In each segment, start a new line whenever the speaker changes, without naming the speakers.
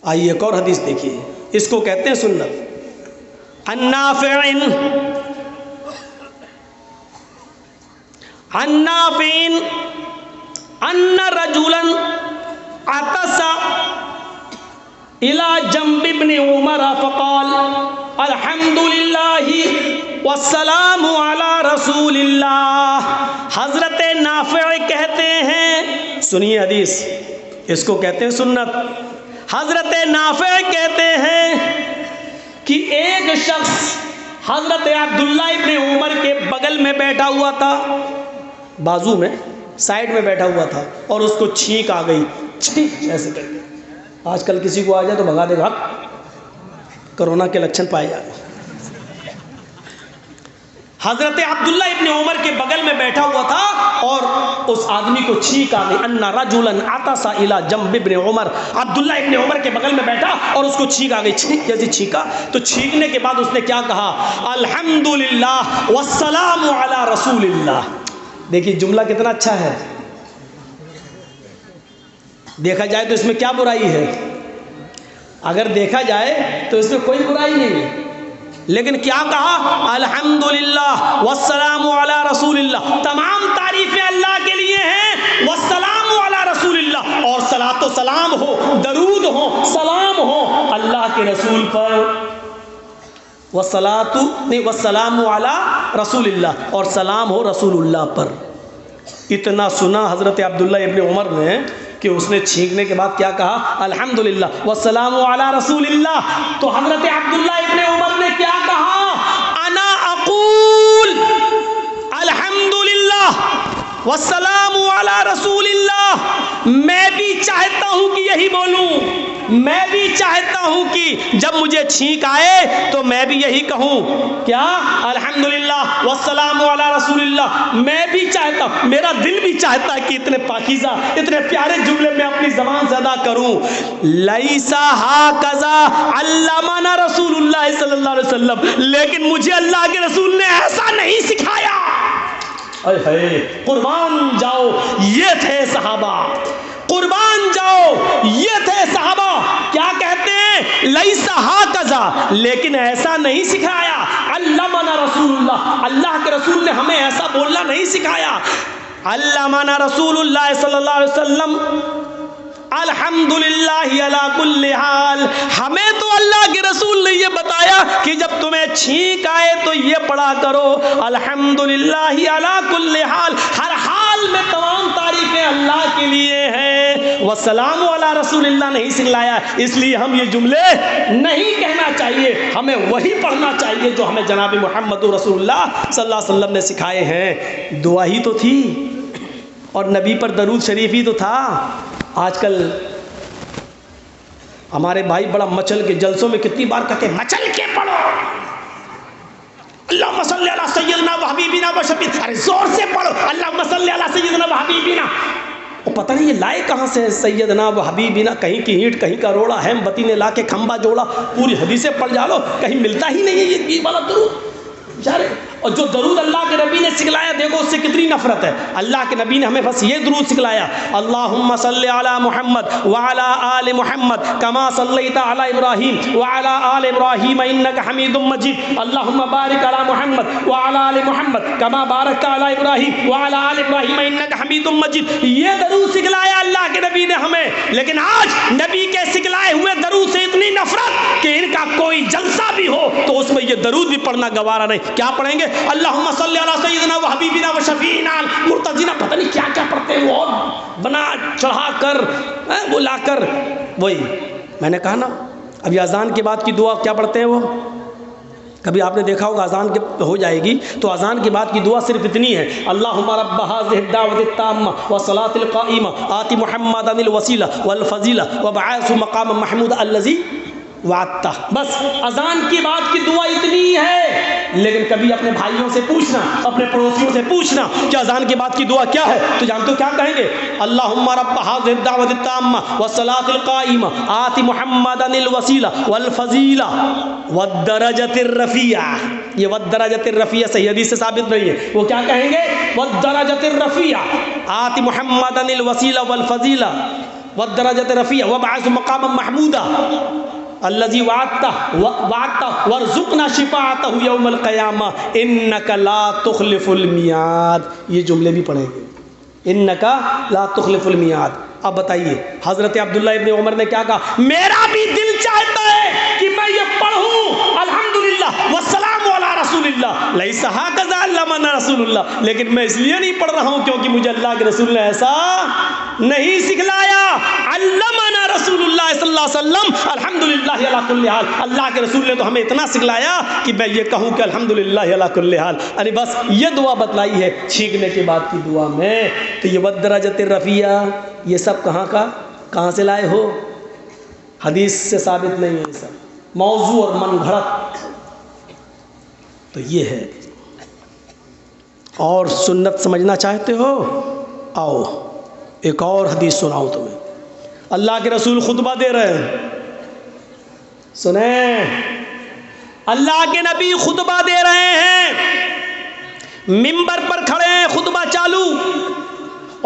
آئیے ایک اور حدیث دیکھیے، اس کو کہتے ہیں سنت۔ عن نافع ان رجلا عطس الى جنب ابن عمر فقال الحمد للہ والسلام علی رسول اللہ۔ حضرت نافع کہتے ہیں، سنیے حدیث، اس کو کہتے ہیں سنت۔ حضرت نافع کہتے ہیں کہ ایک شخص حضرت عبداللہ ابن عمر کے بغل میں بیٹھا ہوا تھا، بازو میں، سائڈ میں بیٹھا ہوا تھا، اور اس کو چھینک آ گئی، چھینک ایسے کر کے۔ آج کل کسی کو آ جائے تو بھگا دے گا، کرونا کے لچھن پائے جائے۔ حضرت عبداللہ ابن عمر کے بغل میں بیٹھا ہوا تھا اور اس آدمی کو چھینک آ گئی۔ ان رجلا عطس الى جنب ابن عمر، عبداللہ ابن عمر کے بغل میں بیٹھا اور اس کو چھینک آ گئی، چھینک جیسے چھینکا تو چھینکنے کے بعد اس نے کیا کہا؟ الحمدللہ والسلام علی رسول اللہ۔ دیکھیے جملہ کتنا اچھا ہے، دیکھا جائے تو اس میں کیا برائی ہے؟ اگر دیکھا جائے تو اس میں کوئی برائی نہیں ہے، لیکن کیا کہا؟ الحمدللہ والسلام علی رسول اللہ، تمام تعریفیں اللہ کے لیے ہیں، والسلام علی رسول اللہ، اور صلاۃ و سلام ہو، درود ہو، سلام ہو اللہ کے رسول پر، والسلام علی رسول اللہ، اور سلام ہو رسول اللہ پر۔ اتنا سنا حضرت عبداللہ ابن عمر نے کہ اس نے چھینکنے کے بعد کیا کہا؟ الحمدللہ والسلام علی رسول اللہ۔ تو حضرت عبداللہ ابن عمر نے کیا کہا؟ انا اقول الحمدللہ والسلام علی رسول اللہ۔ میں بھی چاہتا ہوں کہ یہی بولوں، میں بھی چاہتا ہوں کہ جب مجھے چھینک آئے تو میں بھی یہی کہوں، کیا؟ الحمدللہ والسلام علی رسول اللہ۔ میں بھی چاہتا ہوں، میرا دل بھی چاہتا ہے کہ اتنے پاکیزہ، اتنے پیارے جملے میں اپنی زبان سے ادا کروں۔ لیسا ہاکذا علمنا رسول اللہ صلی اللہ علیہ وسلم، لیکن مجھے اللہ کے رسول نے ایسا نہیں سکھایا۔ قربان جاؤ یہ تھے صحابہ، قربان جاؤ یہ تھے صحابہ، کیا کہتے ہیں؟ لیسا ہاکذا، لیکن ایسا نہیں سکھایا۔ علمنا رسول اللہ، اللہ کے رسول نے ہمیں ایسا بولنا نہیں سکھایا۔ علمنا رسول اللہ صلی اللہ علیہ وسلم الحمدللہ علی کل حال، ہمیں تو اللہ کے رسول نے یہ بتایا کہ جب تمہیں چھینک آئے تو یہ پڑھا کرو الحمدللہ علی کل حال، ہر حال میں تمام تعریفیں اللہ کے لیے ہیں۔ والسلام علی رسول اللہ نہیں سکھلایا، اس لیے ہم یہ جملے نہیں کہنا چاہیے، ہمیں وہی پڑھنا چاہیے جو ہمیں جناب محمد رسول اللہ صلی اللہ علیہ وسلم نے سکھائے ہیں۔ دعا ہی تو تھی اور نبی پر درود شریف ہی تو تھا۔ آج کل ہمارے بھائی بڑا مچل کے جلسوں میں کتنی بار کہتے ہیں مچل کے پڑھو اللہم صلی علی سیدنا و حبیبنا و شفیع، ارے زور سے پڑھو اللہم صلی علی سیدنا و حبیبنا۔ وہ پتہ نہیں یہ لائے کہاں سے ہے سیدنا و حبیبنا، کہیں کی اینٹ کہیں کا روڑا، ہیم بتی نے لا کے کھمبا جوڑا، پوری حدیثیں پڑھ جا لو، کہیں ملتا ہی نہیں ہے یہ والا درود بیچارے۔ اور جو درود اللہ کے نبی نے سکھلایا دیکھو اس سے کتنی نفرت ہے۔ اللہ کے نبی نے ہمیں بس یہ درود سکھلایا، اللہم صلی علی محمد وعلی آل محمد کما صلیت علی ابراہیم وعلی آل ابراہیم انک حمید مجید، اللہم بارک علی محمد وعلی آل محمد کما بارکت علی ابراہیم وعلی آل ابراہیم انک حمید مجید۔ یہ درود سکھلایا اللہ کے نبی نے ہمیں، لیکن آج نبی کے سکھلائے ہوئے درود سے اتنی نفرت کہ ان کا کوئی جلسہ بھی ہو تو اس میں یہ درود بھی پڑھنا گوارا نہیں۔ کیا پڑھیں گے؟ اللہم صلی علی سیدنا و حبیبنا و شفیعنا مرتضینا، پتہ نہیں کیا کیا پڑھتے ہیں وہ، اور بنا چڑھا کر وہ لا کر، وہی میں نے کہا نا ابھی اذان کے بعد کی دعا کیا پڑھتے ہیں وہ، کبھی آپ نے دیکھا ہوگا اذان کے ہو جائے گی تو اذان کے بعد کی دعا صرف اتنی ہے، اللہم رب هذه الدعوة التامة والصلاة القائمة آت محمدا الوسیلہ والفضیلہ وابعثہ مقاما محمودا الذی وعدتہ۔ بس اذان کی بات کی دعا اتنی ہے، لیکن کبھی اپنے بھائیوں سے پوچھنا، اپنے پڑوسیوں سے پوچھنا کہ اذان کے بعد کی دعا کیا ہے، تو جانتے ہو کیا کہیں گے؟ اللہم رب هذه الدعوة التامة والصلاة القائمة آت محمدا الوسیلہ والفضیلہ والدرجة الرفیعہ۔ یہ والدرجة الرفیعہ صحیح حدیث سے ثابت نہیں ہے، وہ کیا کہیں گے؟ والدرجة الرفیعہ آت محمدا الوسیلہ والفضیلہ والدرجة رفيعة وابعث مقاما محمودا الذي وعدته وارزقنا شفاعته يوم القيامة إنك لا تخلف الميعاد. یہ جملے بھی پڑھیں گے, إنك لا تخلف الميعاد. اب بتائیے حضرت عبداللہ ابن عمر نے کیا کہا, میرا بھی دل چاہتا ہے کہ میں یہ پڑھوں الحمدللہ والسلام علی رسول اللہ لیس ہکذا علمنا رسول اللہ, لیکن میں اس لیے نہیں پڑھ رہا ہوں کیونکہ مجھے اللہ کے رسول نے ایسا نہیں سکھلایا. علمنا رسول اللہ صلی اللہ علیہ وسلم الحمدللہ علی کل حال, اللہ کے رسول نے تو ہمیں اتنا سکھلایا کہ میں یہ کہوں کہ الحمدللہ علی کل حال. یعنی بس یہ دعا بتلائی ہے چھینکنے کے بعد کی دعا میں. تو یہ والدرجۃ الرفیعہ یہ سب کہاں سے لائے ہو؟ حدیث سے ثابت نہیں ہے, یہ سب موضوع اور من گھڑت. تو یہ ہے. اور سنت سمجھنا چاہتے ہو, آؤ ایک اور حدیث سناؤں تمہیں. اللہ کے رسول خطبہ دے رہے ہیں, سنیں, اللہ کے نبی خطبہ دے رہے ہیں, منبر پر کھڑے ہیں, خطبہ چالو.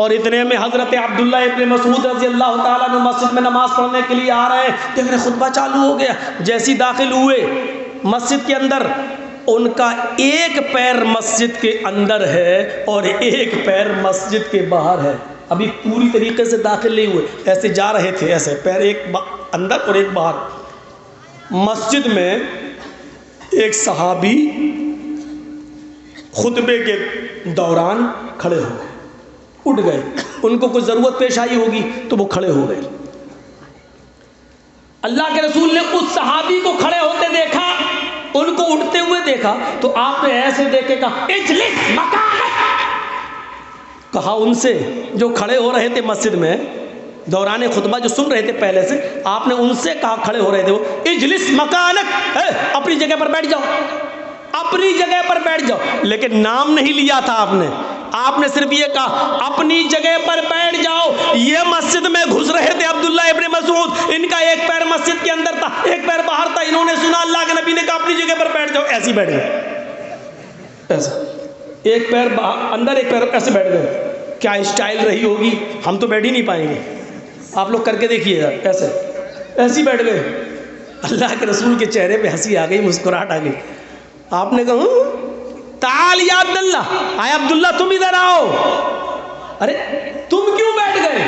اور اتنے میں حضرت عبداللہ ابن مسعود رضی اللہ تعالیٰ عنہ مسجد میں نماز پڑھنے کے لیے آ رہے ہیں. دیکھ رہے خطبہ چالو ہو گیا. جیسی داخل ہوئے مسجد کے اندر, ان کا ایک پیر مسجد کے اندر ہے اور ایک پیر مسجد کے باہر ہے. ابھی پوری طریقے سے داخل نہیں ہوئے, ایسے جا رہے تھے, ایسے پیر ایک اندر اور ایک باہر. مسجد میں ایک صحابی خطبے کے دوران کھڑے ہو گئے, اٹھ گئے. ان کو کوئی ضرورت پیش آئی ہوگی تو وہ کھڑے ہو گئے. اللہ کے رسول نے اس صحابی کو کھڑے ہوتے دیکھا, ان کو اٹھتے ہوئے دیکھا, تو آپ نے ایسے دیکھے کہا اجلس مکانک. کہا ان سے جو کھڑے ہو رہے تھے مسجد میں دوران خطبہ, جو سن رہے تھے پہلے سے, آپ نے ان سے کہا, کھڑے ہو رہے تھے وہ, اجلس مکانک, اپنی جگہ پر بیٹھ جاؤ, اپنی جگہ پر بیٹھ جاؤ. لیکن نام نہیں لیا تھا آپ نے, آپ نے صرف یہ کہا اپنی جگہ پر بیٹھ جاؤ. یہ مسجد میں گھس رہے تھے عبداللہ ابن مسعود, ان کا ایک پیر مسجد کے اندر تھا, ایک پیر باہر تھا. انہوں نے سنا اللہ کے نبی نے کہا اپنی جگہ پر بیٹھ جاؤ, ایسے بیٹھ گئے, ایسا ایک پیر اندر ایک پیر ایسے بیٹھ گئے. کیا اسٹائل رہی ہوگی, ہم تو بیٹھ ہی نہیں پائیں گے. آپ لوگ کر کے دیکھیے, ایسے ایسے بیٹھ گئے. اللہ کے رسول کے چہرے پہ ہنسی آ گئی, مسکراہٹ آ گئی. آپ نے کہا تعال یا عبداللہ, آئے عبداللہ تم ادھر آؤ. ارے تم کیوں بیٹھ گئے,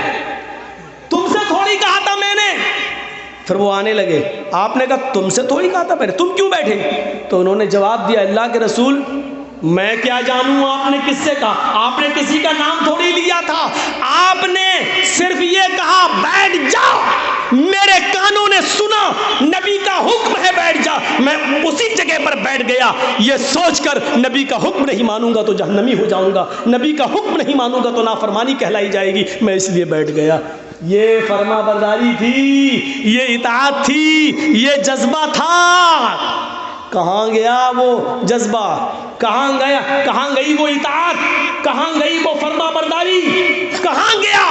تم سے تھوڑی کہا تھا میں نے. پھر وہ آنے لگے, آپ نے کہا تم سے تھوڑی کہا تھا میں نے, تم کیوں بیٹھے؟ تو انہوں نے جواب دیا, اللہ کے رسول میں کیا جانوں آپ نے کس سے کہا, آپ نے کسی کا نام تھوڑی لیا تھا, آپ نے صرف یہ کہا بیٹھ جا, میرے کانوں نے سنا نبی کا حکم ہے بیٹھ جا, میں اسی جگہ پر بیٹھ گیا. یہ سوچ کر نبی کا حکم نہیں مانوں گا تو جہنمی ہو جاؤں گا, نبی کا حکم نہیں مانوں گا تو نافرمانی کہلائی جائے گی, میں اس لیے بیٹھ گیا. یہ فرما برداری تھی, یہ اطاعت تھی, یہ جذبہ تھا. کہاں گیا وہ جذبہ, کہاں گیا, کہاں گئی وہ اطاعت, کہاں گئی وہ فرما برداری, کہاں گیا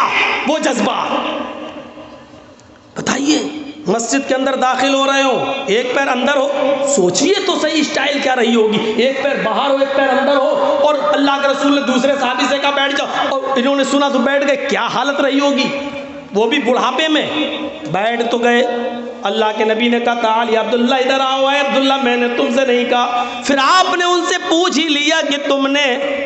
وہ جذبہ؟ بتائیے, مسجد کے اندر داخل ہو رہے ہو, ایک پیر اندر ہو, سوچئے تو صحیح اسٹائل کیا رہی ہوگی, ایک پیر باہر ہو ایک پیر اندر ہو, اور اللہ کے رسول نے دوسرے صحابی سے کہا بیٹھ جاؤ, اور انہوں نے سنا تو بیٹھ گئے. کیا حالت رہی ہوگی, وہ بھی بڑھاپے میں. بیٹھ تو گئے. اللہ کے نبی نے کہا تعال یا عبداللہ ادھر آؤ. ہے عبداللہ میں نے تم سے نہیں کہا. پھر آپ نے ان سے پوچھ ہی لیا کہ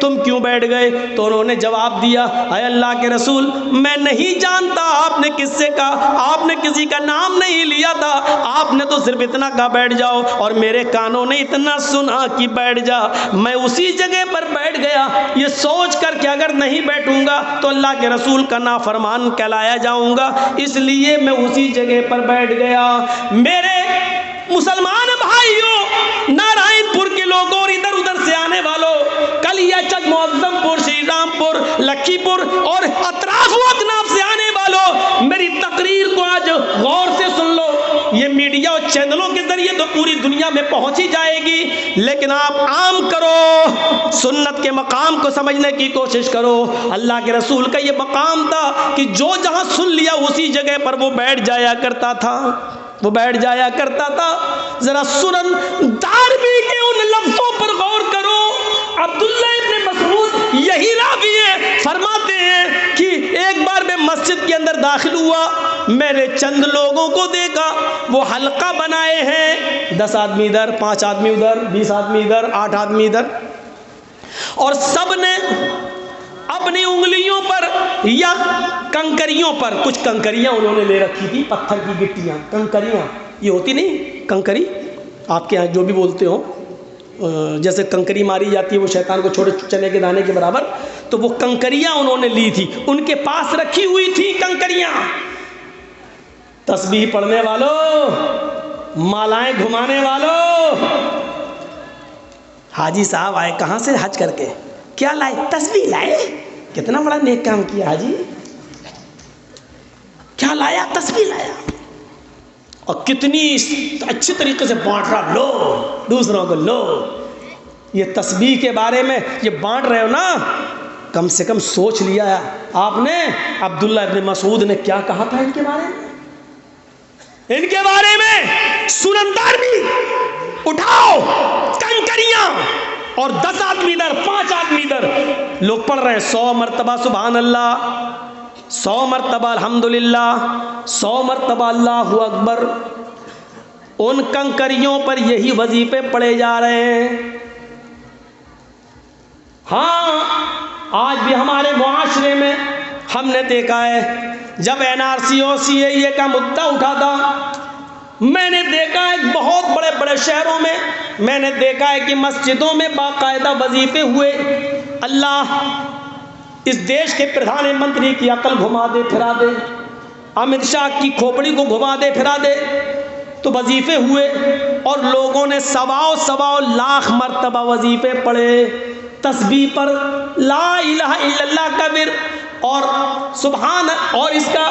تم کیوں بیٹھ گئے؟ تو انہوں نے جواب دیا اے اللہ کے رسول میں نہیں جانتا آپ نے کس سے کہا, آپ نے کسی کا نام نہیں لیا تھا, آپ نے تو صرف اتنا کہا بیٹھ جاؤ, اور میرے کانوں نے اتنا سنا کہ بیٹھ جا, میں اسی جگہ پر بیٹھ گیا, یہ سوچ کر کہ اگر نہیں بیٹھوں گا تو اللہ کے رسول کا نافرمان کہلایا جاؤں گا, اس لیے میں اسی جگہ پر بیٹھ گیا. میرے مسلمان بھائیوں, نارائن پور کے لوگوں اور ادھر ادھر سے آنے والوں, کلیا چک, معظم پور, شری رام پور, لکھی پور اور اطراف و اکناف سے آنے والوں, میری تقریر کو آج غور سے سن لو. یہ میڈیا اور چینلوں کے ذریعے تو پوری دنیا میں پہنچی جائے گی, لیکن آپ عام کرو, سنت کے مقام کو سمجھنے کی کوشش کرو. اللہ کے رسول کا یہ مقام تھا کہ جو جہاں سن لیا اسی جگہ پر وہ بیٹھ جایا کرتا تھا, وہ بیٹھ جایا کرتا تھا. ذرا سنن دارمی کے ان لفظوں پر غور کرو. عبداللہ ابن مسعود یہی راوی ہے, فرماتے ہیں کہ ایک بار میں میں مسجد کے اندر داخل ہوا، میں نے چند لوگوں کو دیکھا، وہ حلقہ بنائے ہیں، 10 آدمی ادھر، 5 آدمی ادھر، 20 آدمی ادھر، 8 آدمی ادھر، اور سب نے اپنی انگلیوں پر یا کنکریوں پر، کچھ کنکریاں انہوں نے لے رکھی تھی، پتھر کی گٹیاں، کنکریاں، یہ ہوتی نہیں کنکری، آپ کے یہاں جو بھی بولتے ہو، جیسے کنکری ماری جاتی ہے وہ شیطان کو چھوٹے چنے کے دانے کے برابر، تو وہ کنکریاں انہوں نے لی تھی، ان کے پاس رکھی ہوئی تھی کنکریاں۔ تسبیح پڑھنے والوں، مالائیں گھمانے والوں، حاجی صاحب آئے کہاں سے حج کر کے، کیا لائے؟ تسبیح لائے، کتنا بڑا نیک کام کیا حاجی، کیا لایا؟ تسبیح لایا، اور کتنی اچھی طریقے سے بانٹ رہا، لو دوسروں کو لو۔ یہ تسبیح کے بارے میں یہ بانٹ رہے ہو نا، کم سے کم سوچ لیا آپ نے عبداللہ ابن مسعود نے کیا کہا تھا ان کے بارے میں؟ ان کے بارے میں سورندار بھی اٹھاؤ کنکریاں، اور 10 آدمی ادھر، 5 آدمی ادھر، لوگ پڑھ رہے ہیں 100 مرتبہ سبحان اللہ، 100 مرتبہ الحمدللہ، 100 مرتبہ اللہ اکبر، ان کنکریوں پر یہی وظیفے پڑھے جا رہے ہیں۔ ہاں آج بھی ہمارے معاشرے میں ہم نے دیکھا ہے، جب NRC اور CAA کا مدعا اٹھا تھا، میں نے دیکھا ہے بہت بڑے بڑے شہروں میں، میں نے دیکھا ہے کہ مسجدوں میں باقاعدہ وظیفے ہوئے۔ اللہ اس دیش کے پردھان منتری کی عقل گھما دے پھرا دے، امت شاہ کی کھوپڑی کو گھما دے پھرا دے، تو وظیفے ہوئے اور لوگوں نے 1.25 لاکھ مرتبہ وظیفے پڑھے، تسبیح پر لا الہ الا اللہ کا ورد اور سبحان، اور اس کا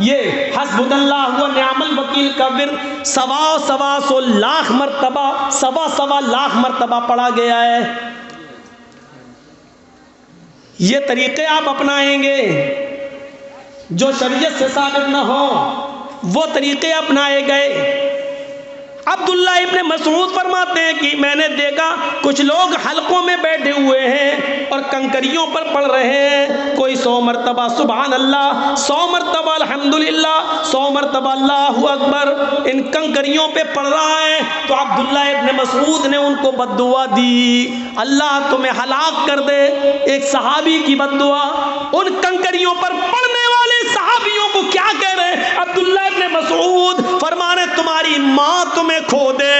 یہ حسب اللہ و نعم الوکیل کا ورد 1.25 لاکھ مرتبہ، 1.25 لاکھ مرتبہ پڑھا گیا ہے۔ یہ طریقے آپ اپنائیں گے جو شریعت سے ثابت نہ ہو، وہ طریقے اپنائے گئے۔ عبداللہ ابن مسعود فرماتے ہیں کہ میں نے دیکھا کچھ لوگ حلقوں میں بیٹھے ہوئے ہیں اور کنکریوں پر پڑھ رہے ہیں، کوئی 100 مرتبہ سبحان اللہ، 100 مرتبہ الحمدللہ، 100 مرتبہ اللہ اکبر، ان کنکریوں پہ پڑھ رہا ہے۔ تو عبداللہ ابن مسعود نے ان کو بد دعا دی، اللہ تمہیں ہلاک کر دے۔ ایک صحابی کی بد دعا، ان کنکریوں پر پڑھنے والے صحابیوں کو کیا کہہ رہے ہیں؟ عبداللہ ابن مسعود فرما رہے تمہاری ماں تمہیں کھو دے،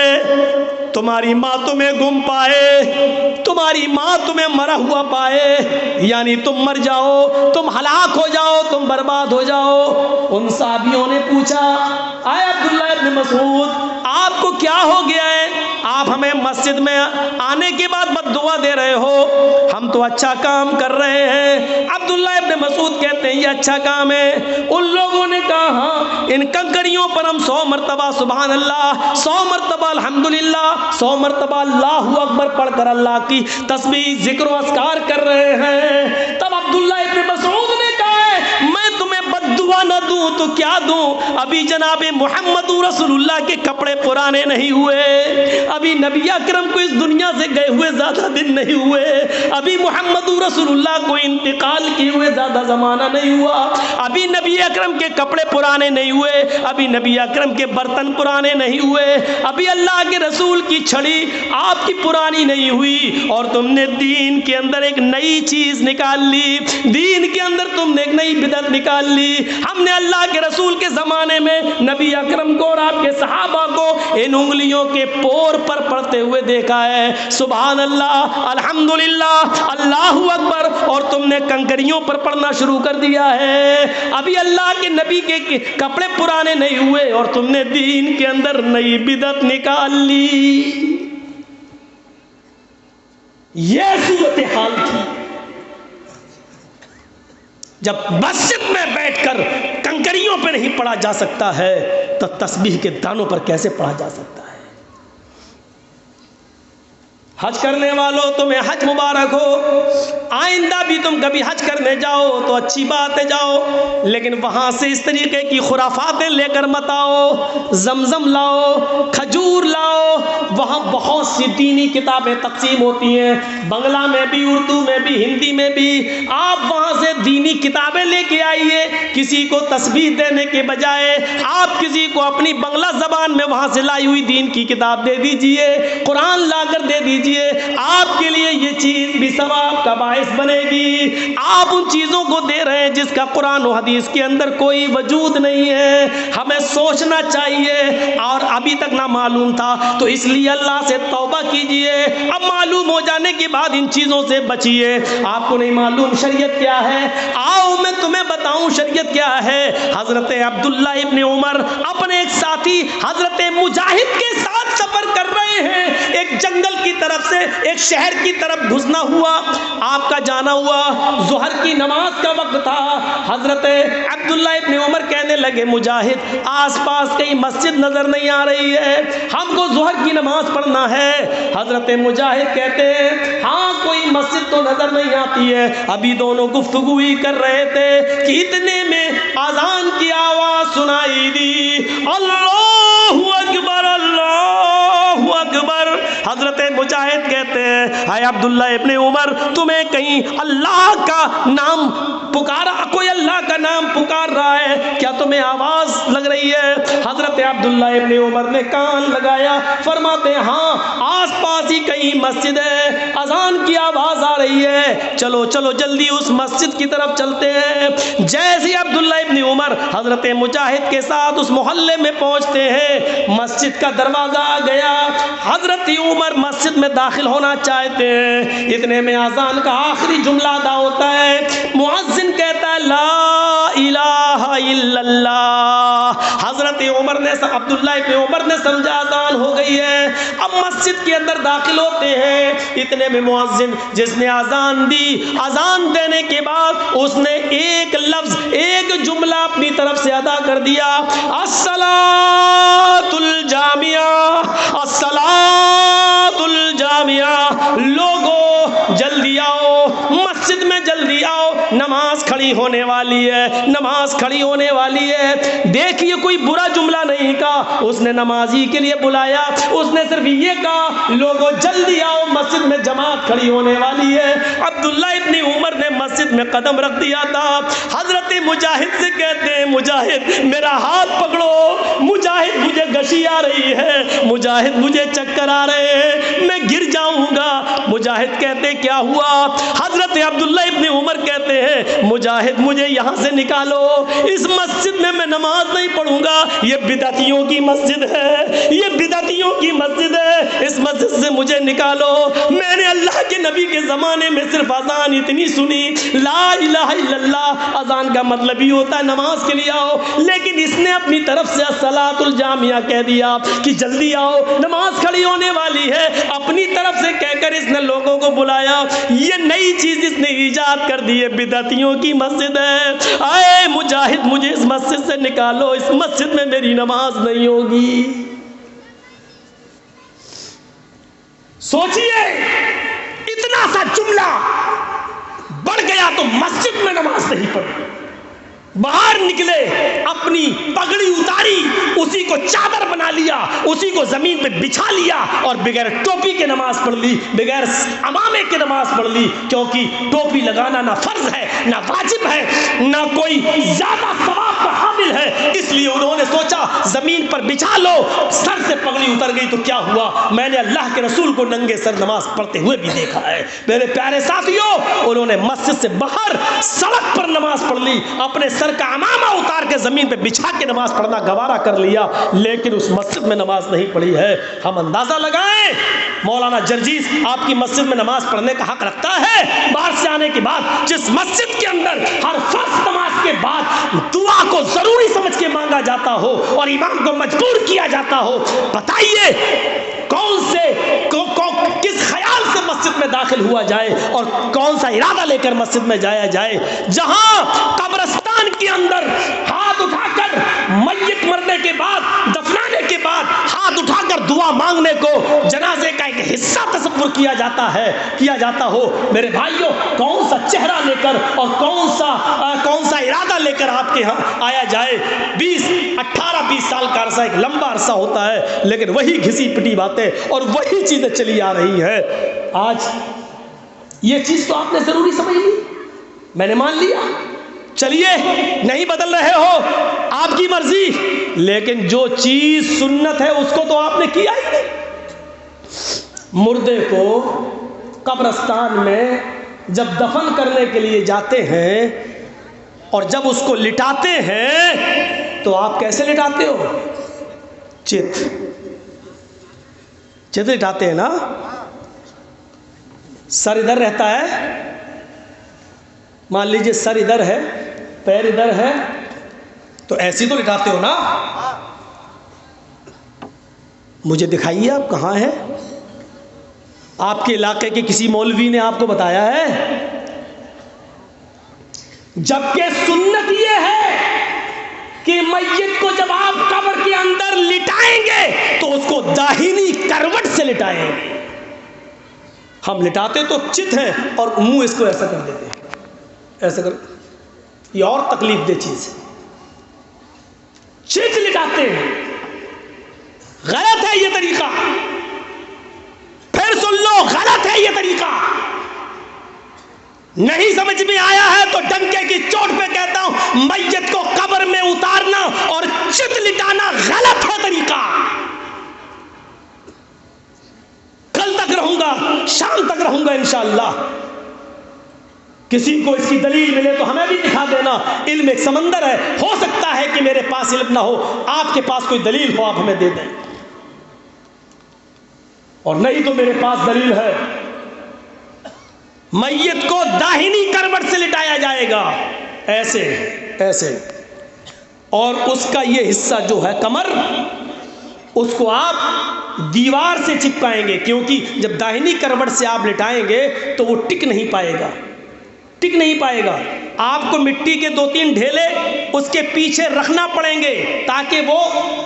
تمہاری ماں تمہیں گم پائے، تمہاری ماں تمہیں مرا ہوا پائے، یعنی تم مر جاؤ، تم ہلاک ہو جاؤ، تم برباد ہو جاؤ۔ ان صحابیوں نے پوچھا، اے عبداللہ ابن مسعود آپ کو کیا ہو گیا ہے؟ آپ ہمیں مسجد میں آنے کے بعد بد دعا دے رہے ہو، ہم تو اچھا کام کر رہے ہیں۔ عبداللہ ابن مسعود کہتے ہیں یہ اچھا کام ہے۔ ان لوگوں نے کہا ہاں، ان کنکریوں پر ہم 100 مرتبہ سبحان اللہ، 100 مرتبہ الحمدللہ، 100 مرتبہ اللہ اکبر پڑھ کر اللہ کی تسبیح ذکر و اذکار کر رہے ہیں۔ تب عبداللہ ابن مسعود نے کہا ہے میں تمہیں بد دعا نہ دوں تو کیا دوں؟ ابھی جناب محمد رسول اللہ کے کپڑے پرانے نہیں ہوئے، ابھی نبی اکرم کو اس دنیا سے گئے ہوئے زیادہ دن نہیں ہوئے، ابھی محمد رسول اللہ کو انتقال کیے ہوئے زیادہ زمانہ نہیں ہوا، ابھی نبی اکرم کے کپڑے پرانے نہیں ہوئے، ابھی نبی اکرم کے برتن پرانے نہیں ہوئے، ابھی اللہ کے رسول کی چھڑی آپ کی پرانی نہیں ہوئی، اور تم نے دین کے اندر ایک نئی چیز نکال لی، دین کے اندر تم نے ایک نئی بدعت نکال لی۔ ہم نے اللہ کے رسول کے زمانے میں نبی اکرم کو اور آپ کے صحابہ کو ان انگلیوں کے پور پر پڑھتے ہوئے دیکھا ہے، سبحان اللہ، الحمدللہ، اللہ اکبر، اور تم نے کنکریوں پر پڑھنا شروع کر دیا ہے۔ ابھی اللہ کے نبی کے کپڑے پرانے نہیں ہوئے اور تم نے دین کے اندر نئی بدعت نکال لی۔ یہ صورتحال تھی جب مسجد میں بیٹھ کر کنکریوں پہ نہیں پڑھا جا سکتا ہے تو تسبیح کے دانوں پر کیسے پڑھا جا سکتا ہے؟ حج کرنے والوں تمہیں حج مبارک ہو، آئندہ بھی تم کبھی حج کرنے جاؤ تو اچھی بات ہے جاؤ، لیکن وہاں سے اس طریقے کی خرافاتیں لے کر مت آؤ۔ زمزم لاؤ، کھجور لاؤ، وہاں بہت سی دینی کتابیں تقسیم ہوتی ہیں، بنگلہ میں بھی، اردو میں بھی، ہندی میں بھی، آپ وہاں سے دینی کتابیں لے کے آئیے، کسی کو تسبیح دینے کے بجائے آپ کسی کو اپنی بنگلہ زبان میں وہاں سے لائی ہوئی دین کی کتاب دے دیجئے، قرآن لا کر دے دیجئے، آپ کے لیے یہ چیز بھی ثواب کا باعث بنے گی۔ آپ ان چیزوں کو دے رہے ہیں جس کا قرآن و حدیث کے اندر کوئی وجود نہیں ہے۔ ہمیں سوچنا چاہیے، اور ابھی تک نہ معلوم تھا تو اس لیے اللہ سے توبہ کیجئے، اب معلوم ہو جانے کے بعد ان چیزوں سے بچیے۔ آپ کو نہیں معلوم شریعت کیا ہے، آؤ میں تمہیں بتاؤں شریعت کیا ہے۔ حضرت عبداللہ ابن عمر اپنے ایک ساتھی حضرت مجاہد کے ساتھ سفر کر رہے ہیں، ایک جنگل کی طرف سے ایک شہر کی طرف گھسنا ہوا، آپ کا جانا ہوا، ظہر کی نماز کا وقت تھا۔ حضرت عبداللہ ابن عمر کہنے لگے مجاہد آس پاس کہیں مسجد نظر نہیں آ رہی ہے، ہم کو ظہر کی نماز پڑھنا ہے۔ حضرت مجاہد کہتے ہیں ہاں کوئی مسجد تو نظر نہیں آتی ہے۔ ابھی دونوں گفتگو ہی کر رہے تھے کہ اتنے میں اذان کی آواز سنائی دی، اللہ اکبر اللہ اکبر۔ حضرت مجاہد کہتے ہیں اے عبداللہ ابن عمر تمہیں کہیں اللہ کا نام پکارا، کوئی اللہ کا نام پکار رہا ہے کیا، تمہیں آواز لگ رہی ہے؟ حضرت عبداللہ ابن عمر نے کان لگایا، فرماتے ہیں ہاں آس پاس ہی کہیں مسجد ہے، اذان کی آواز آ رہی ہے، چلو چلو جلدی اس مسجد کی طرف چلتے ہیں۔ جیسے عبداللہ ابن عمر حضرت مجاہد کے ساتھ اس محلے میں پہنچتے ہیں، مسجد کا دروازہ آ گیا، حضرت عمر مسجد میں داخل ہونا چاہتے ہیں، اتنے میں اذان کا آخری جملہ ادا ہوتا ہے، مؤذن کہتا ہے لا الہ الا اللہ۔ حضرت عمر نے عبداللہ ابن عمر نے سمجھا اذان ہو گئی ہے، اب مسجد کے اندر داخل ہوتے ہیں، اتنے میں مؤذن جس نے اذان دی، اذان دینے کے بعد اس نے ایک لفظ ایک جملہ اپنی طرف سے ادا کر دیا، الصلاۃ الجامعہ الصلاۃ الجامعہ، لوگوں جلدی آؤ مسجد میں، جلدی آؤ نماز کھڑی ہونے والی ہے، نماز کھڑی ہونے والی ہے۔ دیکھیے کوئی برا جملہ نہیں کہا، اس نے نمازی کے لیے بلایا، اس نے صرف یہ کہا لوگوں جلدی آؤ مسجد میں جماعت کھڑی ہونے والی ہے۔ عبداللہ ابن عمر نے مسجد میں قدم رکھ دیا تھا، حضرت مجاہد سے کہتے ہیں مجاہد میرا ہاتھ پکڑو، مجاہد مجھے گشی آ رہی ہے، مجاہد مجھے چکر آ رہے ہیں، میں گر جاؤں گا۔ مجاہد کہتے کیا ہوا؟ حضرت عبداللہ ابن عمر کہتے ہیں مجاہد مجھے یہاں سے نکالو، اس مسجد میں نماز نہیں پڑھوں گا، یہ بدعتیوں کی مسجد ہے، یہ بدعتیوں کی مسجد ہے، اس مسجد سے مجھے نکالو۔ میں نے اللہ کے نبی کے زمانے میں صرف اذان اتنی سنی، لا الہ الا اللہ، اذان کا مطلب ہی ہوتا ہے نماز کے لیے آؤ، لیکن اس نے اپنی طرف سے الصلاۃ الجامعہ کہہ دیا کہ جلدی آؤ نماز کھڑی ہونے والی ہے، اپنی طرف سے کہہ کر اس نے لوگوں کو بلایا۔ یہ نئی چیز اس نے ایجاد کر دی ہے، بدعتیوں کی مسجد ہے، اے مجاہد مجھے اس مسجد سے نکالو، اس مسجد میں میری نماز نہیں ہوگی۔ سوچئے اتنا سا جملہ بڑھ گیا تو مسجد میں نماز نہیں پڑھی، باہر نکلے اپنی پگڑی اتاری، اسی کو چادر بنا لیا، اسی کو زمین پہ بچھا لیا اور بغیر ٹوپی کے نماز پڑھ لی، بغیر امامے کے نماز پڑھ لی، کیونکہ ٹوپی لگانا نہ فرض ہے نہ واجب ہے نہ کوئی زیادہ ثواب کا حامل ہے، اس لیے انہوں نے سوچا زمین پر بچھا لو، سر سے پگڑی اتر گئی تو کیا ہوا؟ میں نے اللہ کے رسول کو ننگے سر نماز پڑھتے ہوئے بھی دیکھا ہے۔ میرے پیارے ساتھیوں انہوں نے مسجد سے باہر سڑک پر نماز پڑھ لی، اپنے سر کا امامہ اتار کے زمین پہ بچھا کے نماز پڑھنا گوارا کر لیا، لیکن اس مسجد میں نماز نہیں پڑھی ہے۔ ہم اندازہ لگائیں مولانا جرجیس آپ کی مسجد میں نماز پڑھنے کا حق رکھتا ہے؟ باہر سے آنے کے بعد جس مسجد کے اندر ہر فرض نماز کے بعد دعا کو ضروری سمجھ کے مانگا جاتا ہو اور امام کو مجبور کیا جاتا ہو، بتائیے کون سے کس خیال سے مسجد میں داخل ہوا جائے اور کون سا ارادہ لے کر مسجد میں جایا جائے؟ جہاں قبرستان کے اندر ہاتھ اٹھا کر میت مرنے کے بعد دفنانے کے بعد ہاتھ اٹھا کر دعا مانگنے کو جنازے کا ایک حصہ تصور کیا جاتا ہو، میرے بھائیوں کون سا چہرہ لے کر اور کون سا ارادہ لے کر آپ کے ہاں آیا جائے؟ 18-20 سال کا عرصہ ایک لمبا عرصہ ہوتا ہے، لیکن وہی گھسی پٹی باتیں اور وہی چیزیں چلی آ رہی ہیں۔ آج یہ چیز تو آپ نے ضروری سمجھ لی، میں نے مان لیا، چلیے نہیں بدل رہے ہو آپ کی مرضی، لیکن جو چیز سنت ہے اس کو تو آپ نے کیا ہی نہیں۔ مردے کو قبرستان میں جب دفن کرنے کے لیے جاتے ہیں اور جب اس کو لٹاتے ہیں تو آپ کیسے لٹاتے ہو؟ چت لٹاتے ہیں نا، سر ادھر رہتا ہے، مان لیجئے سر ادھر ہے، پیر ادھر ہے، تو ایسی تو لٹاتے ہو نا۔ مجھے دکھائیے آپ کہاں ہے؟ آپ کے علاقے کے کسی مولوی نے آپ کو بتایا ہے؟ جبکہ سنت یہ ہے کہ میت کو جب آپ قبر کے اندر لٹائیں گے تو اس کو داہنی کروٹ سے لٹائیں گے۔ ہم لٹاتے تو چت ہیں اور منہ اس کو ایسا کر دیتے ہیں، ایسا کر، یہ اور تکلیف دہ چیز ہے۔ چت لٹاتے ہیں، غلط ہے یہ طریقہ، پھر سن لو غلط ہے یہ طریقہ۔ نہیں سمجھ میں آیا ہے تو ڈنکے کی چوٹ پہ کہتا ہوں، میت کو قبر میں اتارنا اور چت لٹانا غلط ہے طریقہ۔ کل تک رہوں گا، شام تک رہوں گا انشاءاللہ، کسی کو اس کی دلیل ملے تو ہمیں بھی دکھا دینا۔ علم ایک سمندر ہے، ہو سکتا ہے کہ میرے پاس علم نہ ہو، آپ کے پاس کوئی دلیل ہو آپ ہمیں دے دیں، اور نہیں تو میرے پاس دلیل ہے۔ میت کو داہنی کروٹ سے لٹایا جائے گا، ایسے ایسے، اور اس کا یہ حصہ جو ہے کمر، اس کو آپ دیوار سے چپکائیں گے، کیونکہ جب داہنی کروٹ سے آپ لٹائیں گے تو وہ ٹک نہیں پائے گا، ٹک نہیں پائے گا۔ آپ کو مٹی کے 2-3 ڈھیلے اس کے پیچھے رکھنا پڑیں گے تاکہ وہ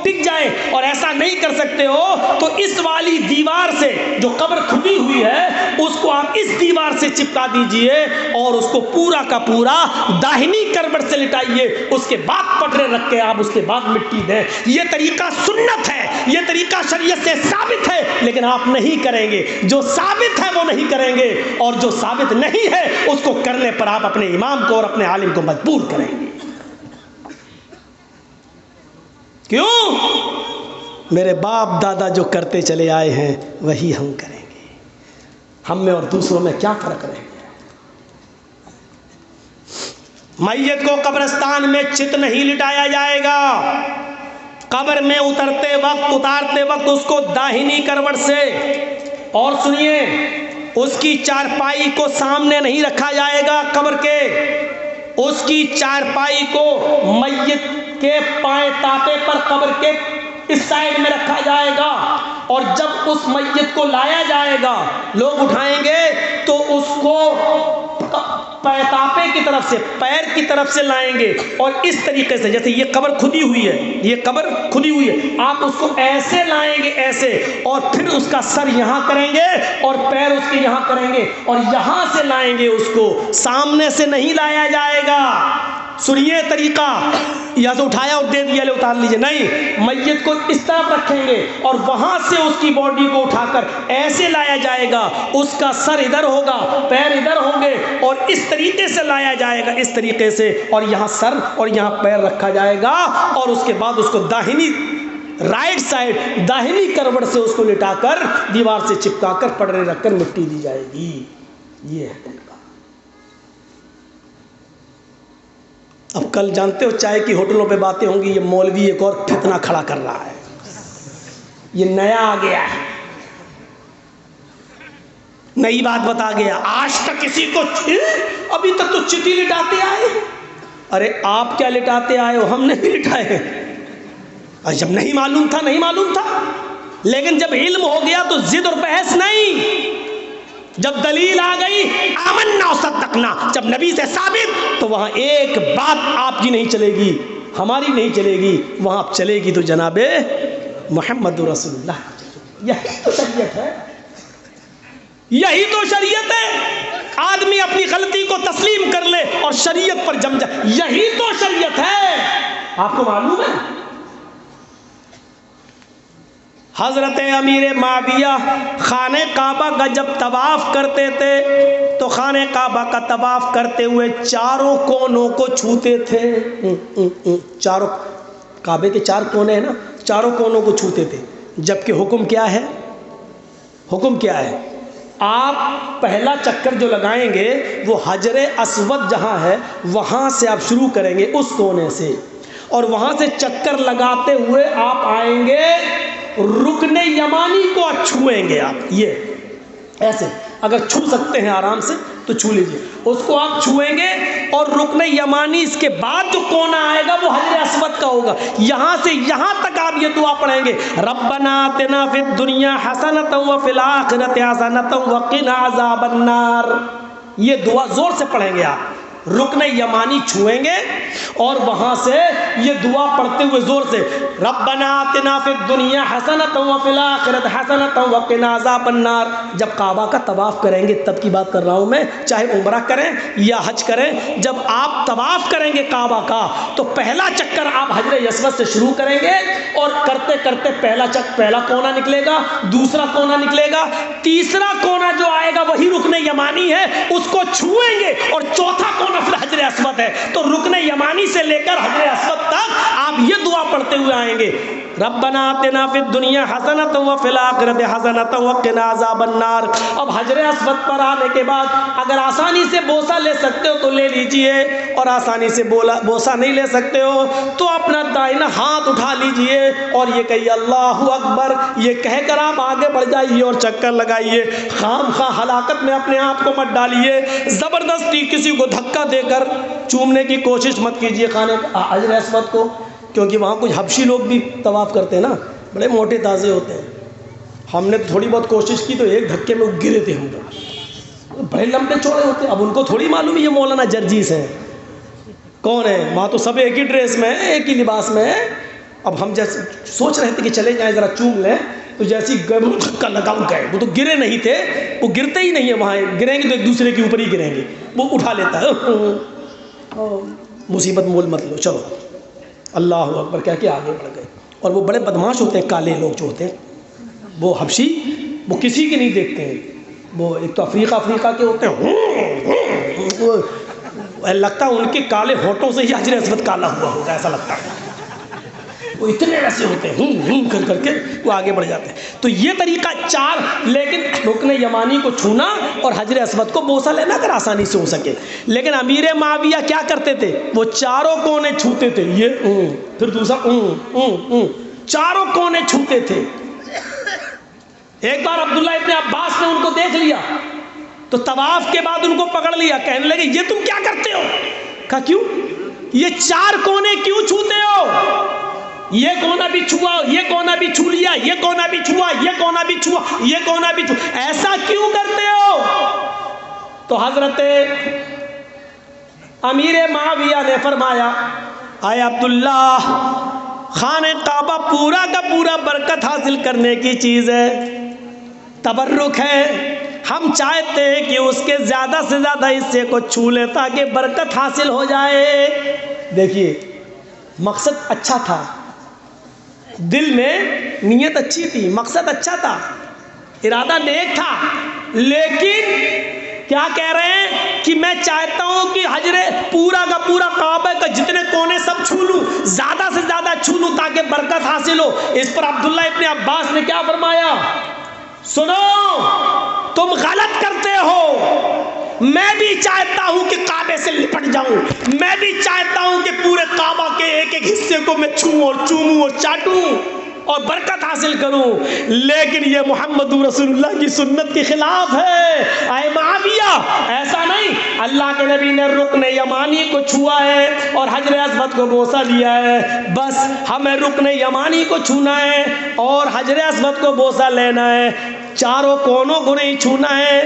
ٹک جائے، اور ایسا نہیں کر سکتے ہو تو اس والی دیوار سے جو قبر کھلی ہوئی ہے اس کو آپ اس دیوار سے چپکا دیجئے اور اس کو پورا کا پورا داہنی کروٹ سے لٹائیے، اس کے بعد پٹرے رکھ کے آپ اس کے بعد مٹی دیں۔ یہ طریقہ سنت ہے، یہ طریقہ شریعت سے ثابت ہے، لیکن آپ نہیں کریں گے۔ جو ثابت ہے وہ نہیں کریں گے، اور جو ثابت نہیں ہے اس کو کرنے پر آپ اپنے امام کو اور اپنے عالم کو مجبور کریں گے۔ کیوں؟ میرے باپ دادا جو کرتے چلے آئے ہیں وہی ہم کریں گے، ہم میں اور دوسروں میں کیا فرق رہے گا؟ میت کو قبرستان میں چت نہیں لٹایا جائے گا، قبر میں اتارتے وقت اس کو داہنی کروٹ سے، اور سنیے اس کی چارپائی کو سامنے نہیں رکھا جائے گا قبر کے، اس کی چارپائی کو میت کے پائیں تاپے پر قبر کے اس سائڈ میں رکھا جائے گا، اور جب اس میت کو لایا جائے گا لوگ اٹھائیں گے تو اس کو تاپے کی طرف سے، پیر کی طرف سے لائیں گے، اور اس طریقے سے جیسے یہ قبر کھدی ہوئی ہے، یہ قبر کھدی ہوئی ہے، آپ اس کو ایسے لائیں گے ایسے، اور پھر اس کا سر یہاں کریں گے اور پیر اس کے یہاں کریں گے، اور یہاں سے لائیں گے، اس کو سامنے سے نہیں لایا جائے گا۔ سنیے طریقہ، یا تو اٹھایا اور دے دیا لے اتار لیجیے، نہیں، میت کو اس طرف رکھیں گے اور وہاں سے اس کی باڈی کو اٹھا کر ایسے لایا جائے گا، اس کا سر ادھر ہوگا، پیر ادھر ہوں گے، اور اس طریقے سے لایا جائے گا، اس طریقے سے، اور یہاں سر اور یہاں پیر رکھا جائے گا، اور اس کے بعد اس کو داہنی رائٹ سائڈ داہنی کروٹ سے اس کو لٹا کر دیوار سے چپکا کر پٹرے رکھ کر مٹی دی جائے گی۔ یہ ہے طریقہ۔ اب کل جانتے ہو چائے کی ہوٹلوں پہ باتیں ہوں گی، یہ مولوی ایک اور فتنہ کھڑا کر رہا ہے، یہ نیا آ گیا ہے، نئی بات بتا گیا، آج تک کسی کو ابھی تک تو چٹی لٹاتے آئے۔ ارے آپ کیا لٹاتے آئے ہو، ہم نے بھی لٹائے، جب نہیں معلوم تھا نہیں معلوم تھا، لیکن جب علم ہو گیا تو ضد اور بحث نہیں، جب دلیل آ گئی آمنا صدقنا، جب نبی سے ثابت، تو وہاں ایک بات آپ کی نہیں چلے گی، ہماری نہیں چلے گی، وہاں چلے گی تو جناب محمد رسول اللہ۔ یہی تو شریعت ہے، یہی تو شریعت ہے، آدمی اپنی غلطی کو تسلیم کر لے اور شریعت پر جم جائے، یہی تو شریعت ہے۔ آپ کو معلوم ہے حضرت امیر معاویہ خانہ کعبہ کا جب طواف کرتے تھے تو خانہ کعبہ کا طواف کرتے ہوئے چاروں کونوں کو چھوتے تھے. چاروں کعبے کے 4 کونے ہیں نا، چاروں کونوں کو چھوتے تھے. جبکہ حکم کیا ہے؟ حکم کیا ہے؟ آپ پہلا چکر جو لگائیں گے وہ حجر اسود جہاں ہے وہاں سے آپ شروع کریں گے، اس کونے سے، اور وہاں سے چکر لگاتے ہوئے آپ آئیں گے رکن یمانی کو چھوئیں گے. آپ یہ ایسے اگر چھو سکتے ہیں آرام سے تو چھو لیجئے، اس کو آپ چھوئیں گے، اور رکن یمانی اس کے بعد جو کونا آئے گا وہ حجر اسود کا ہوگا. یہاں سے یہاں تک آپ یہ دعا پڑھیں گے، ربنا آتنا فی الدنیا حسنۃ وفی الآخرۃ حسنۃ وقنا عذاب النار. یہ دعا زور سے پڑھیں گے آپ، رکن یمانی چھوئیں گے اور وہاں سے یہ دعا پڑھتے ہوئے زور سے، ربنا آتنا فی الدنیا حسنۃ وفی الآخرۃ حسنۃ وقنا عذاب النار. جب کعبہ کا طواف کریں گے تب کی بات کر رہا ہوں میں، چاہے عمرہ کریں یا حج کریں، جب آپ طواف کریں گے کعبہ کا تو پہلا چکر آپ حجر اسود سے شروع کریں گے، اور کرتے کرتے پہلا کونا نکلے گا، دوسرا کونا نکلے گا، تیسرا کونا جو آئے گا وہی رکن یمانی ہے، اس کو چھوئیں گے، اور چوتھا کونا پھر حجر اسود ہے. تو رکن یمانی سے لے کر حجر اسود تک آپ یہ دعا پڑھتے ہوئے آئیں گے، ربنا آتنا فی الدنیا حسنۃ وفی الآخرۃ حسنۃ وقنا عذاب النار. اب حجر اسود پر آنے کے بعد اگر آسانی سے بوسہ لے سکتے ہو تو لے لیجئے، اور آسانی سے بوسہ نہیں لے سکتے ہو تو اپنا دائنا ہاتھ اٹھا لیجئے اور یہ کہیے اللہ اکبر. یہ کہہ کر آپ آگے بڑھ جائیے اور چکر لگائیے. خام خواہ ہلاکت میں اپنے آپ کو مت ڈالیے، زبردستی کسی کو دھکا دے کر چومنے کی کوشش مت کیجیے خانے حجر اسود کو، کیونکہ وہاں کچھ حبشی لوگ بھی طواف کرتے ہیں نا، بڑے موٹے تازے ہوتے ہیں. ہم نے تھوڑی بہت کوشش کی تو ایک دھکے میں گرے تھے ہم تو، بڑے لمبے چوڑے ہوتے ہیں. اب ان کو تھوڑی معلوم ہے یہ مولانا جرجیس ہیں کون ہے، وہاں تو سب ایک ہی ڈریس میں ہیں، ایک ہی لباس میں ہیں. اب ہم جیسے سوچ رہے تھے کہ چلے جائیں ذرا چوم لیں، تو جیسی دھکا لگاؤ گئے، وہ تو گرے نہیں تھے، وہ گرتے ہی نہیں ہیں وہاں، گریں گے تو ایک دوسرے کے اوپر ہی گریں گے، وہ اٹھا لیتا ہے. مصیبت مول مت لو، چلو اللہ اکبر کہہ کے آگے بڑھ گئے. اور وہ بڑے بدماش ہوتے ہیں کالے لوگ جو ہوتے ہیں وہ حبشی، وہ کسی کی نہیں دیکھتے ہیں. وہ ایک تو افریقہ کے ہوتے ہیں، لگتا ہے ان کے کالے ہونٹوں سے ہی حجر اسود کالا ہوا ہوگا، ایسا لگتا ہے. وہ اتنے ویسے ہوتے ہیں کر کے وہ آگے بڑھ جاتے ہیں. تو یہ طریقہ 4، لیکن رکن یمانی کو چھونا اور حجر اسود کو بوسہ لینا اگر آسانی سے ہو سکے. لیکن امیر معاویہ کیا کرتے تھے، وہ چاروں کونے چھوتے تھے، یہ پھر دوسرا چاروں کونے چھوتے تھے. ایک بار عبداللہ ابن عباس نے ان کو دیکھ لیا تو طواف کے بعد ان کو پکڑ لیا، کہنے لگے یہ تم کیا کرتے ہو؟ کہا کیوں؟ یہ 4 کونے کیوں چھوتے ہو؟ یہ کونا بھی چھوا، یہ کونا بھی چھو لیا، یہ کونا بھی چھوا، یہ کونا بھی چھوا، یہ کونا بھی چھوا، ایسا کیوں کرتے ہو؟ تو حضرت امیر معاویہ نے فرمایا، اے عبداللہ، خانہ کعبہ پورا کا پورا برکت حاصل کرنے کی چیز ہے، تبرک ہے. ہم چاہتے ہیں کہ اس کے زیادہ سے زیادہ حصے کو چھو لیں تاکہ برکت حاصل ہو جائے. دیکھیے مقصد اچھا تھا، دل میں نیت اچھی تھی، مقصد اچھا تھا، ارادہ نیک تھا، لیکن کیا کہہ رہے ہیں کہ میں چاہتا ہوں کہ حجر پورا کا پورا کعبہ کا جتنے کونے سب چھو لوں، زیادہ سے زیادہ چھو لوں تاکہ برکت حاصل ہو. اس پر عبداللہ ابن عباس نے کیا فرمایا، سنو تم غلط کرتے ہو، میں بھی چاہتا ہوں کہ کعبے سے لپٹ جاؤں، میں بھی چاہتا ہوں کہ پورے کعبہ کے ایک ایک حصے کو میں چھوؤں اور چوموں اور چاٹوں اور برکت حاصل کروں، لیکن یہ محمد رسول اللہ کی سنت کے خلاف ہے. اے معاویہ ایسا نہیں، اللہ کے نبی نے رکن یمانی کو چھوا ہے اور حجر اسود کو بوسہ لیا ہے، بس ہمیں رکن یمانی کو چھونا ہے اور حجر اسود کو بوسہ لینا ہے، چاروں کونوں کو نہیں چھونا ہے.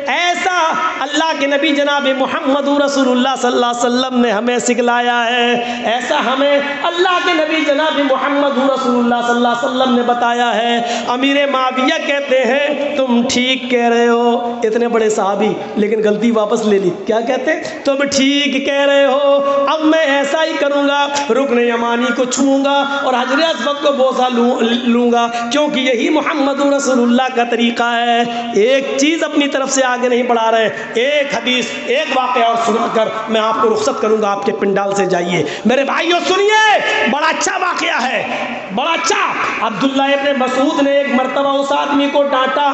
ایسا اللہ کے نبی جناب محمد رسول اللہ صلی اللہ علیہ وسلم نے ہمیں سکھلایا ہے، ایسا ہمیں اللہ کے نبی جناب محمد رسول اللہ صلی اللہ علیہ وسلم نے بتایا ہے۔ امیر معاویہ کہتے ہیں تم ٹھیک کہہ رہے ہو، اتنے بڑے صحابی لیکن غلطی واپس لے لی، کیا کہتے ہیں؟ تم ٹھیک کہہ رہے ہو، اب میں ایسا ہی کروں گا، رکن یمانی کو چھوؤں گا اور حجر اسود کو بوسہ لوں گا، کیونکہ یہی محمد رسول اللہ کا طریقہ ہے۔ ایک چیز اپنی طرف سے آگے نہیں بڑھا رہے، ایک حدیث ایک واقعہ اور سنا کر میں آپ کو رخصت کروں گا، آپ کے پنڈال سے جائیے۔ میرے بھائیوں سنیے، بڑا اچھا واقعہ ہے، بڑا اچھا۔ عبداللہ ابن مسعود نے ایک مرتبہ اس آدمی کو ڈانٹا،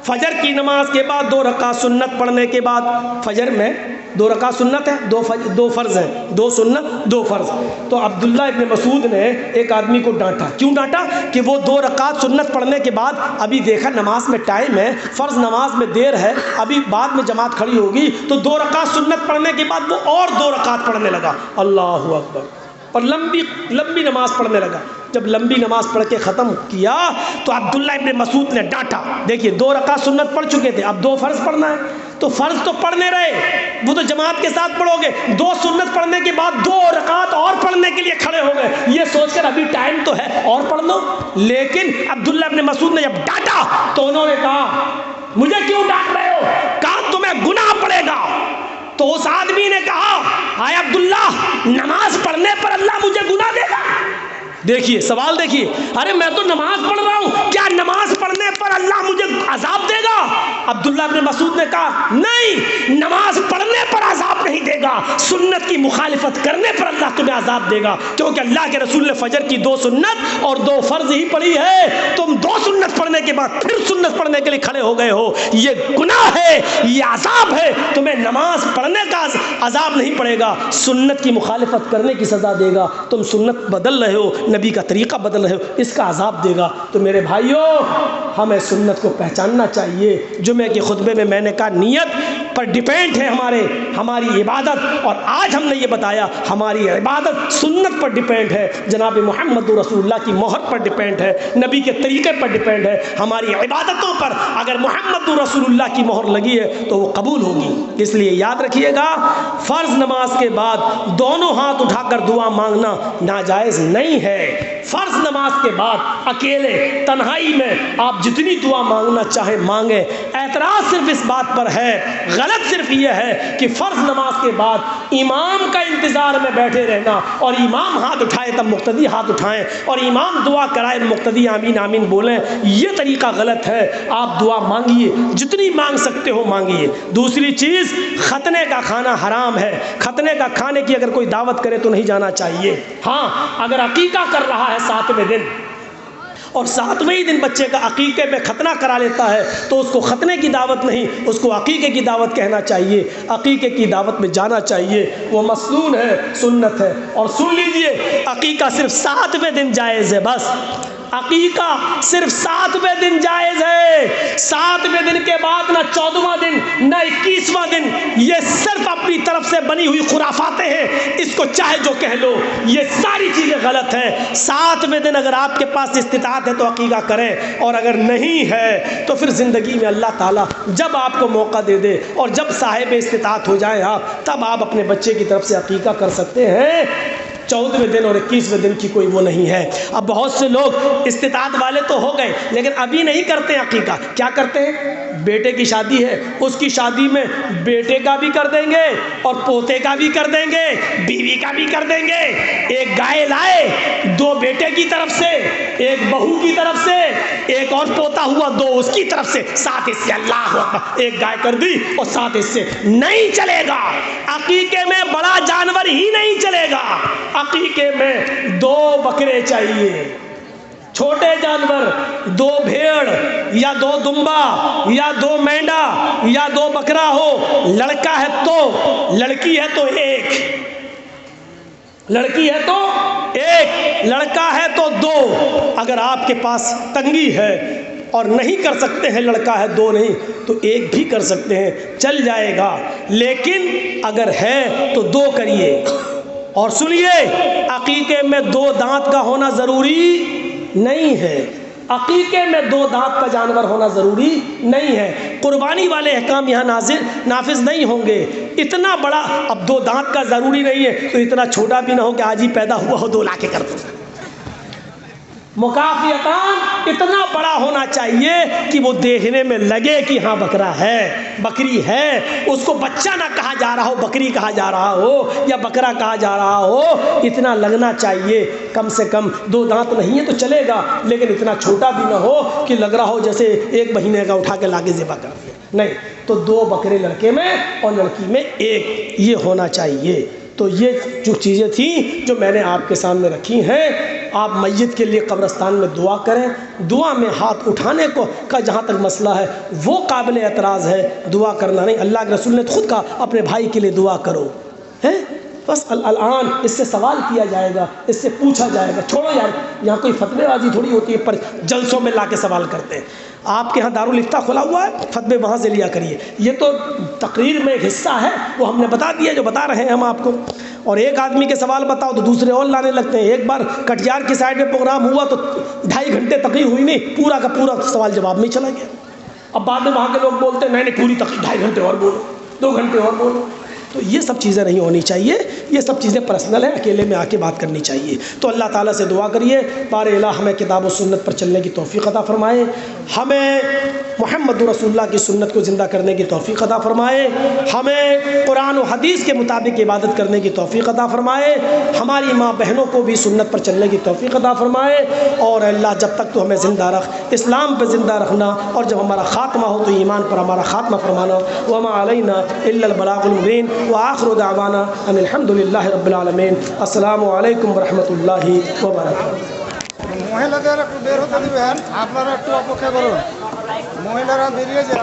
فجر کی نماز کے بعد 2 رکعت سنت پڑھنے کے بعد، فجر میں 2 رکعت سنت ہے، 2 فرض ہیں، 2 سنت 2 فرض۔ تو عبداللہ ابن مسعود نے ایک آدمی کو ڈانٹا، کیوں ڈانٹا؟ کہ وہ 2 رکعت سنت پڑھنے کے بعد ابھی دیکھا نماز میں ٹائم ہے، فرض نماز میں دیر ہے، ابھی بعد میں جماعت کھڑی ہوگی، تو 2 رکعت سنت پڑھنے کے بعد وہ اور 2 رکعت پڑھنے لگا، اللہ اکبر، اور لمبی نماز پڑھنے لگا۔ جب لمبی نماز پڑھ کے ختم کیا تو عبداللہ ابن مسعود نے ڈانٹا، دیکھیے 2 رکعت سنت پڑھ چکے تھے، اب 2 فرض پڑھنا ہے، تو فرض تو پڑھنے رہے، وہ تو جماعت کے ساتھ پڑھو گے، 2 سنت پڑھنے کے بعد 2 رکعت اور پڑھنے کے لیے کھڑے ہو گئے، یہ سوچ کر ابھی ٹائم تو ہے اور پڑھ لو۔ لیکن عبداللہ ابن مسعود نے جب ڈانٹا تو انہوں نے کہا مجھے کیوں ڈانٹ رہے ہو؟ کہا تمہیں گناہ پڑے گا۔ تو اس آدمی نے کہا آئے عبداللہ، نماز پڑھنے پر اللہ مجھے گناہ دے گا؟ دیکھیے سوال، دیکھیے، ارے میں تو نماز پڑھ رہا ہوں، کیا نماز پڑھنے پر اللہ مجھے عذاب دے گا؟ عبداللہ ابن مسعود نے کہا نہیں، نماز پڑھنے پر عذاب نہیں دے گا، سنت کی مخالفت کرنے پر اللہ تمہیں عذاب دے گا، کیونکہ اللہ کے رسول نے فجر کی 2 سنت اور 2 فرض ہی پڑھی ہے، تم 2 سنت پڑھنے کے بعد پھر سنت پڑھنے کے لیے کھڑے ہو گئے ہو، یہ گناہ ہے، یہ عذاب ہے، تمہیں نماز پڑھنے کا عذاب نہیں پڑے گا، سنت کی مخالفت کرنے کی سزا دے گا، تم سنت بدل رہے ہو، نبی کا طریقہ بدل رہے ہو، اس کا عذاب دے گا۔ تو میرے بھائیوں، ہمیں سنت کو پہچاننا چاہیے۔ جمعے کے خطبے میں میں نے کہا نیت پر ڈیپینڈ ہے ہماری عبادت، اور آج ہم نے یہ بتایا ہماری عبادت سنت پر ڈیپینڈ ہے، جناب محمد رسول اللہ کی مہر پر ڈیپینڈ ہے، نبی کے طریقے پر ڈیپینڈ ہے۔ ہماری عبادتوں پر اگر محمد رسول اللہ کی مہر لگی ہے تو وہ قبول ہوگی۔ اس لیے یاد رکھیے گا، فرض نماز کے بعد دونوں ہاتھ اٹھا کر دعا مانگنا ناجائز نہیں ہے۔ فرض نماز کے بعد اکیلے تنہائی میں آپ جتنی دعا مانگنا چاہیں مانگیں۔ اعتراض صرف اس بات پر ہے، غلط صرف یہ ہے کہ فرض نماز کے بعد امام کا انتظار میں بیٹھے رہنا، اور امام ہاتھ اٹھائے تب مقتدی ہاتھ اٹھائیں، اور امام دعا کرائے مقتدی آمین آمین بولیں، یہ طریقہ غلط ہے۔ آپ دعا مانگیے، جتنی مانگ سکتے ہو مانگیے۔ دوسری چیز، ختنے کا کھانا حرام ہے، ختنے کا کھانے کی اگر کوئی دعوت کرے تو نہیں جانا چاہیے۔ ہاں، اگر عقیقہ کر رہا ہے 7ویں دن اور 7ویں دن بچے کا عقیقے پہ ختنہ کرا لیتا ہے تو اس کو ختنے کی دعوت نہیں، اس کو عقیقے کی دعوت کہنا چاہیے، عقیقے کی دعوت میں جانا چاہیے، وہ مسنون ہے، سنت ہے۔ اور سن لیجئے، عقیقہ صرف 7ویں دن جائز ہے، بس عقیقہ صرف 7ویں دن جائز ہے۔ 7ویں دن کے بعد نہ 14واں دن نہ 21واں دن، یہ صرف اپنی طرف سے بنی ہوئی خرافاتیں ہیں، اس کو چاہے جو کہہ لو، یہ ساری چیزیں غلط ہیں۔ 7ویں دن اگر آپ کے پاس استطاعت ہے تو عقیقہ کریں، اور اگر نہیں ہے تو پھر زندگی میں اللہ تعالیٰ جب آپ کو موقع دے دے اور جب صاحب استطاعت ہو جائیں آپ، تب آپ اپنے بچے کی طرف سے عقیقہ کر سکتے ہیں۔ 14ویں دن اور 21ویں دن کی کوئی وہ نہیں ہے۔ اب بہت سے لوگ استطاعت والے تو ہو گئے لیکن ابھی نہیں کرتے عقیقہ، کیا کرتے ہیں؟ بیٹے کی شادی ہے، اس کی شادی میں بیٹے کا بھی کر دیں گے اور پوتے کا بھی کر دیں گے، بیوی کا بھی کر دیں گے۔ ایک گائے لائے، 2 بیٹے کی طرف سے، ایک بہو کی طرف سے، ایک اور پوتا ہوا 2 اس کی طرف سے، 7 حصے اللہ اکبر، ایک گائے کر دی اور 7 حصے۔ نہیں چلے گا، عقیقے میں بڑا جانور ہی نہیں چلے گا، عقیقے میں 2 بکرے چاہیے، چھوٹے جانور 2 بھیڑ یا 2 دمبا یا 2 مینڈا یا 2 بکرا ہو، لڑکا ہے تو، لڑکی ہے تو 1، لڑکی ہے تو 1، لڑکا ہے تو 2۔ اگر آپ کے پاس تنگی ہے اور نہیں کر سکتے ہیں، لڑکا ہے 2 نہیں تو 1 بھی کر سکتے ہیں، چل جائے گا، لیکن اگر ہے تو 2 کریے۔ اور سنیے، عقیقے میں 2 دانت کا ہونا ضروری نہیں ہے، عقیقے میں 2 دانت کا جانور ہونا ضروری نہیں ہے۔ قربانی والے احکام یہاں نافذ نہیں ہوں گے۔ اتنا بڑا، اب 2 دانت کا ضروری نہیں ہے تو اتنا چھوٹا بھی نہ ہو کہ آج ہی پیدا ہوا ہو 2 لا کے کر دو۔ مکافیتان اتنا بڑا ہونا چاہیے کہ وہ دیکھنے میں لگے کہ ہاں بکرا ہے، بکری ہے، اس کو بچہ نہ کہا جا رہا ہو، بکری کہا جا رہا ہو یا بکرا کہا جا رہا ہو، اتنا لگنا چاہیے۔ کم سے کم 2 دانت نہیں ہے تو چلے گا، لیکن اتنا چھوٹا بھی نہ ہو کہ لگ رہا ہو جیسے 1 مہینے کا اٹھا کے لاگے ذبح کر دیا، نہیں۔ تو 2 بکرے لڑکے میں اور لڑکی میں 1 یہ ہونا چاہیے۔ تو یہ جو چیزیں تھیں جو میں نے آپ کے سامنے رکھی ہیں، آپ میت کے لیے قبرستان میں دعا کریں۔ دعا میں ہاتھ اٹھانے کا جہاں تک مسئلہ ہے وہ قابل اعتراض ہے، دعا کرنا نہیں۔ اللہ کے رسول نے خود کہا اپنے بھائی کے لیے دعا کرو، ہے بس۔ الان اس سے سوال کیا جائے گا، اس سے پوچھا جائے گا۔ چھوڑو یار، یہاں کوئی فتوے بازی تھوڑی ہوتی ہے، پر جلسوں میں لا کے سوال کرتے ہیں۔ آپ کے ہاں دارالفتہ کھلا ہوا ہے، فتوے وہاں سے لیا کریے۔ یہ تو تقریر میں ایک حصہ ہے، وہ ہم نے بتا دیا جو بتا رہے ہیں ہم آپ کو۔ اور ایک آدمی کے سوال بتاؤ تو دوسرے اور لانے لگتے ہیں۔ ایک بار کٹیہار کی سائڈ میں پروگرام ہوا تو 2.5 گھنٹے تقریر ہوئی نہیں، پورا کا پورا سوال جواب میں چلا گیا۔ اب بعد میں وہاں کے لوگ بولتے ہیں نہیں پوری تقریر 2.5 گھنٹے اور بولو، 2 گھنٹے اور بولو۔ تو یہ سب چیزیں نہیں ہونی چاہیے، یہ سب چیزیں پرسنل ہیں، اکیلے میں آ کے بات کرنی چاہیے۔ تو اللہ تعالیٰ سے دعا کریے بار الہ ہمیں کتاب و سنت پر چلنے کی توفیق عطا فرمائے، ہمیں محمد رسول اللہ کی سنت کو زندہ کرنے کی توفیق عطا فرمائے، ہمیں قرآن و حدیث کے مطابق عبادت کرنے کی توفیق عطا فرمائے، ہماری ماں بہنوں کو بھی سنت پر چلنے کی توفیق عطا فرمائے۔ اور اللہ جب تک تو ہمیں زندہ رکھ، اسلام پہ زندہ رکھنا، اور جب ہمارا خاتمہ ہو تو ایمان پر ہمارا خاتمہ فرمانا۔ وما علینا الا البلاغ المبین، وآخر دعوانا ان الحمد للہ رب العالمین۔ السلام علیکم ورحمۃ اللہ وبرکاتہ۔
মহিলাদের একটু বের হতে দিবেন, আপনারা একটু অপেক্ষা করুন। মহিলারা বেরিয়ে যায়।